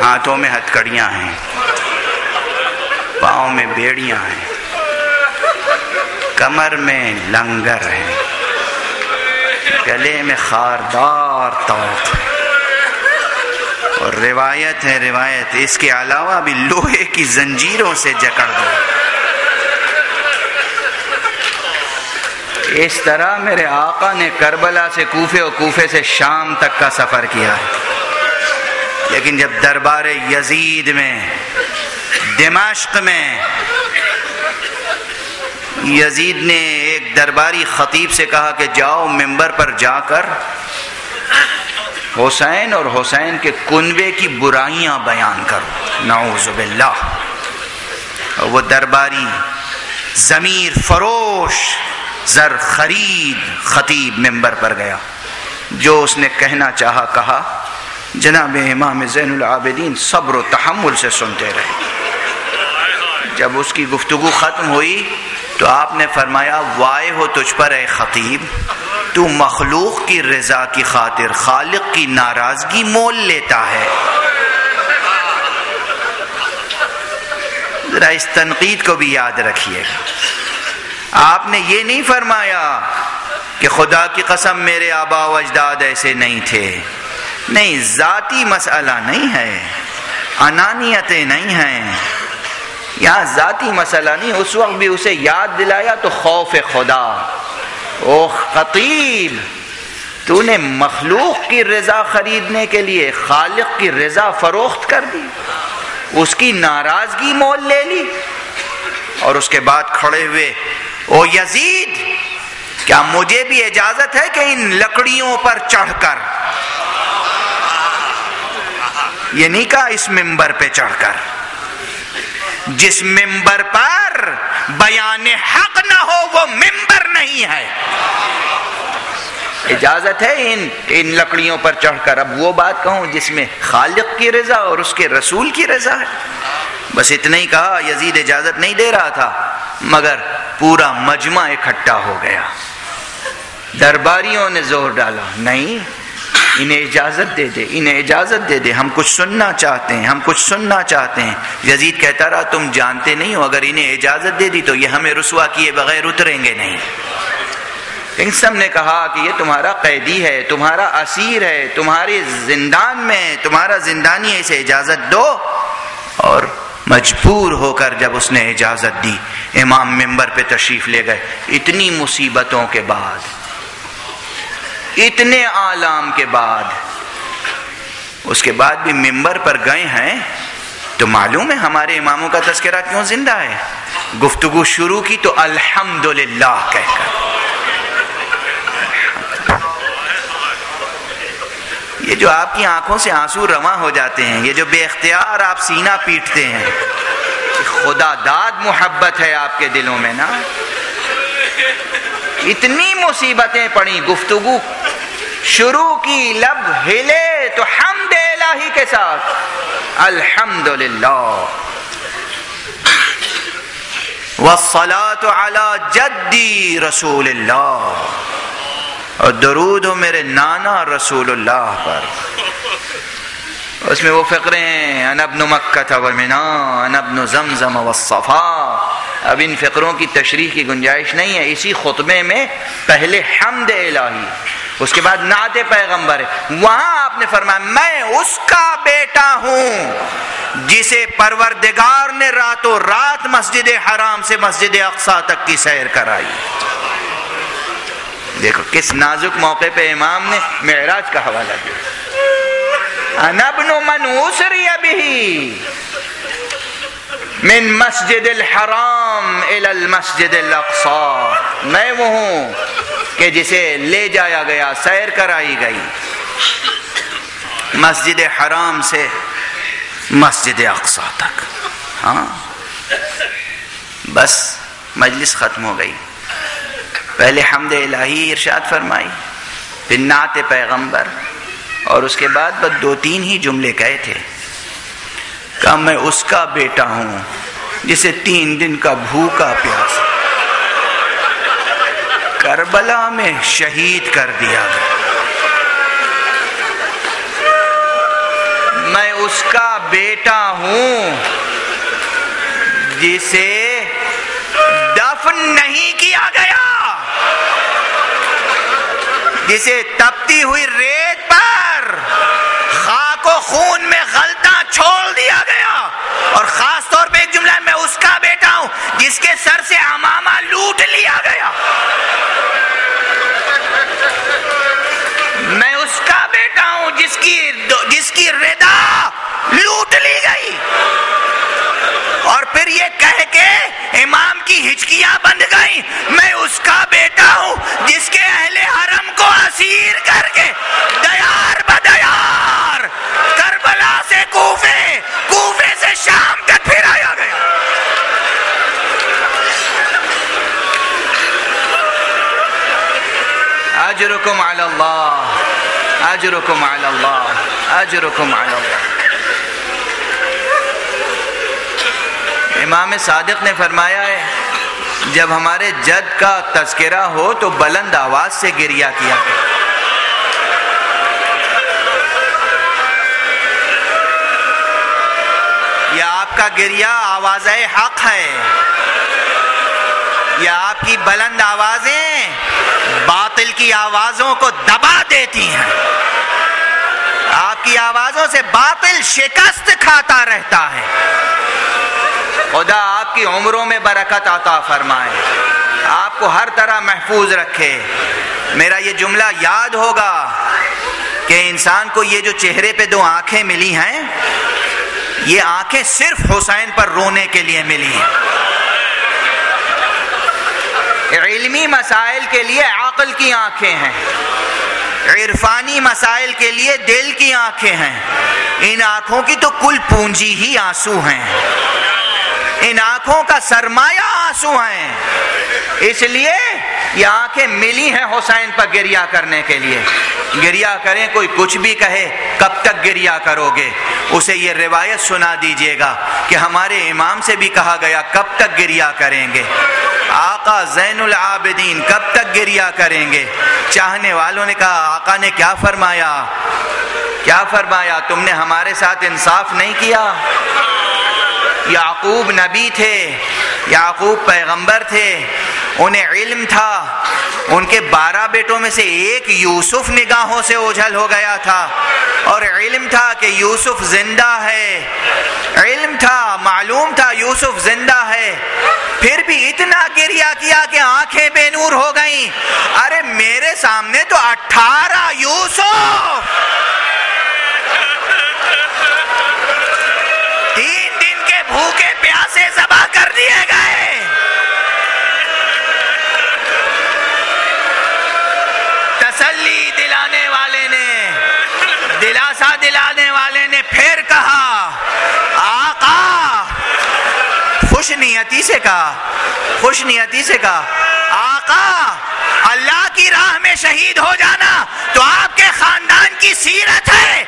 ہاتھوں میں ہتھکڑیاں ہیں، پاؤں میں بیڑیاں ہیں، کمر میں لنگر ہے، گلے میں خاردار توق ہے، اور روایت ہے اس کے علاوہ بھی لوہے کی زنجیروں سے جکڑ دو۔ اس طرح میرے آقا نے کربلا سے کوفے اور کوفے سے شام تک کا سفر کیا ہے، لیکن جب دربار یزید میں دمشق میں یزید نے ایک درباری خطیب سے کہا کہ جاؤ ممبر پر جا کر حسین اور حسین کے کنبے کی برائیاں بیان کرو، نعوذ باللہ، وہ درباری ضمیر فروش زر خرید خطیب ممبر پر گیا، جو اس نے کہنا چاہا کہا، جناب امام زین العابدین صبر و تحمل سے سنتے رہے۔ جب اس کی گفتگو ختم ہوئی تو آپ نے فرمایا وائے ہو تجھ پر اے خطیب، تو مخلوق کی رضا کی خاطر خالق کی ناراضگی مول لیتا ہے۔ ذرا اس تنقید کو بھی یاد رکھیے گا، آپ نے یہ نہیں فرمایا کہ خدا کی قسم میرے آبا و اجداد ایسے نہیں تھے، نہیں، ذاتی مسئلہ نہیں ہے، انانیتیں نہیں ہیں، یہاں ذاتی مسئلہ نہیں۔ اس وقت بھی اسے یاد دلایا تو خوف خدا، او خطیب تو نے مخلوق کی رضا خریدنے کے لیے خالق کی رضا فروخت کر دی، اس کی ناراضگی مول لے لی۔ اور اس کے بعد کھڑے ہوئے، او یزید کیا مجھے بھی اجازت ہے کہ ان لکڑیوں پر چڑھ کر، یہ نہیں کہا اس ممبر پہ چڑھ کر، جس ممبر پر بیان حق نہ ہو وہ ممبر نہیں ہے، اجازت ہے ان لکڑیوں پر چڑھ کر اب وہ بات کہوں جس میں خالق کی رضا اور اس کے رسول کی رضا ہے۔ بس اتنا ہی کہا، یزید اجازت نہیں دے رہا تھا، مگر پورا مجمع اکٹھا ہو گیا، درباریوں نے زور ڈالا، نہیں انہیں اجازت دے دے، انہیں اجازت دے دے، ہم کچھ سننا چاہتے ہیں، ہم کچھ سننا چاہتے ہیں۔ یزید کہتا رہا تم جانتے نہیں ہو، اگر انہیں اجازت دے دی تو یہ ہمیں رسوا کیے بغیر اتریں گے نہیں۔ لیکن سب نے کہا کہ یہ تمہارا قیدی ہے، تمہارا اسیر ہے، تمہارے زندان میں تمہارا زندانی ہے، اسے اجازت دو۔ اور مجبور ہو کر جب اس نے اجازت دی، امام ممبر پہ تشریف لے گئے۔ اتنی مصیبتوں کے بعد، اتنے آلام کے بعد، اس کے بعد بھی ممبر پر گئے ہیں تو معلوم ہے ہمارے اماموں کا تذکرہ کیوں زندہ ہے۔ گفتگو شروع کی تو الحمدللہ کہہ کر، یہ جو آپ کی آنکھوں سے آنسو رواں ہو جاتے ہیں، یہ جو بے اختیار آپ سینہ پیٹتے ہیں، خدا داد محبت ہے آپ کے دلوں میں نا۔ اتنی مصیبتیں پڑی، گفتگو شروع کی، لب ہلے تو حمد الہی کے ساتھ الحمدللہ والصلاة علی جدی رسول اللہ، اور درود ہو میرے نانا رسول اللہ پر۔ اس میں وہ فقرے ہیں، انا ابن مکہ ومنا، انا ابن زمزم والصفا۔ اب ان فقروں کی تشریح کی گنجائش نہیں ہے، اسی خطبے میں پہلے حمد الہی، اس کے بعد نعت پیغمبر ہے۔ وہاں آپ نے فرمایا میں اس کا بیٹا ہوں جسے پروردگار نے راتوں رات مسجد حرام سے مسجد اقصی تک کی سیر کرائی۔ دیکھو کس نازک موقع پہ امام نے معراج کا حوالہ دیا۔ انا ابن من اسری بہ من مسجد الحرام الى المسجد الاقصی، میں وہ ہوں کہ جسے لے جایا گیا، سیر کرائی گئی مسجد حرام سے مسجد اقصی تک۔ ہاں بس مجلس ختم ہو گئی، پہلے حمد الہی ارشاد فرمائی، پھر نعت پیغمبر، اور اس کے بعد بس 2-3 ہی جملے کہے تھے، کہا میں اس کا بیٹا ہوں جسے 3 دن کا بھوکا پیاسا کربلا میں شہید کر دیا گیا۔ میں اس کا بیٹا ہوں جسے دفن نہیں کیا گیا، جسے تپتی ہوئی ریت پر خاک و خون میں غلطاں چھوڑ دیا گیا، اور خاص طور پہ ایک جملہ ہے، میں اس کا بیٹا ہوں جس کے سر سے عمامہ لوٹ لیا گیا، میں اس کا بیٹا ہوں جس کی ردا لوٹ لی گئی، اور پھر یہ کہہ کے امام کی ہچکیاں بند گئیں، میں اس کا بیٹا ہوں جس کے اہل حرم کو اسیر کر کے دیار بدیار کربلا سے کوفے سے شام تک پھرایا گیا۔ اجرکم علی اللہ، اجرکم علی اللہ، اجرکم علی اللہ۔ امام صادق نے فرمایا ہے جب ہمارے جد کا تذکرہ ہو تو بلند آواز سے گریہ کیا، یہ آپ کا گریہ آواز حق ہے، یہ آپ کی بلند آوازیں باطل کی آوازوں کو دبا دیتی ہیں، آپ کی آوازوں سے باطل شکست کھاتا رہتا ہے۔ خدا آپ کی عمروں میں برکت عطا فرمائے، آپ کو ہر طرح محفوظ رکھے۔ میرا یہ جملہ یاد ہوگا کہ انسان کو یہ جو چہرے پہ دو آنکھیں ملی ہیں، یہ آنکھیں صرف حسین پر رونے کے لیے ملی ہیں، علمی مسائل کے لیے عقل کی آنکھیں ہیں، عرفانی مسائل کے لیے دل کی آنکھیں ہیں، ان آنکھوں کی تو کل پونجی ہی آنسو ہیں، ان آنکھوں کا سرمایہ آنسو ہیں، اس لیے یہ آنکھیں ملی ہیں حسین پر گریہ کرنے کے لیے۔ گریہ کریں، کوئی کچھ بھی کہے، کب تک گریہ کرو گے؟ اسے یہ روایت سنا دیجئے گا کہ ہمارے امام سے بھی کہا گیا کب تک گریہ کریں گے، آقا زین العابدین کب تک گریہ کریں گے؟ چاہنے والوں نے کہا آقا نے کیا فرمایا؟ کیا فرمایا؟ تم نے ہمارے ساتھ انصاف نہیں کیا۔ یعقوب نبی تھے، یعقوب پیغمبر تھے، انہیں علم تھا، ان کے 12 بیٹوں میں سے ایک یوسف نگاہوں سے اوجھل ہو گیا تھا، اور علم تھا کہ یوسف زندہ ہے، علم تھا، معلوم تھا یوسف زندہ ہے، پھر بھی اتنا گریہ کیا کہ آنکھیں بے نور ہو گئیں۔ ارے میرے سامنے تو 18 یوسف 3 دن کے بھوکے پیاسے ذبح کر دیے گئے۔ تسلی دلانے والے نے، دلاسا دلانے والے نے پھر کہا آقا، خوش نیتی سے کہا، خوش نیتی سے کہا آقا اللہ کی راہ میں شہید ہو جانا تو آپ کے خاندان کی سیرت ہے،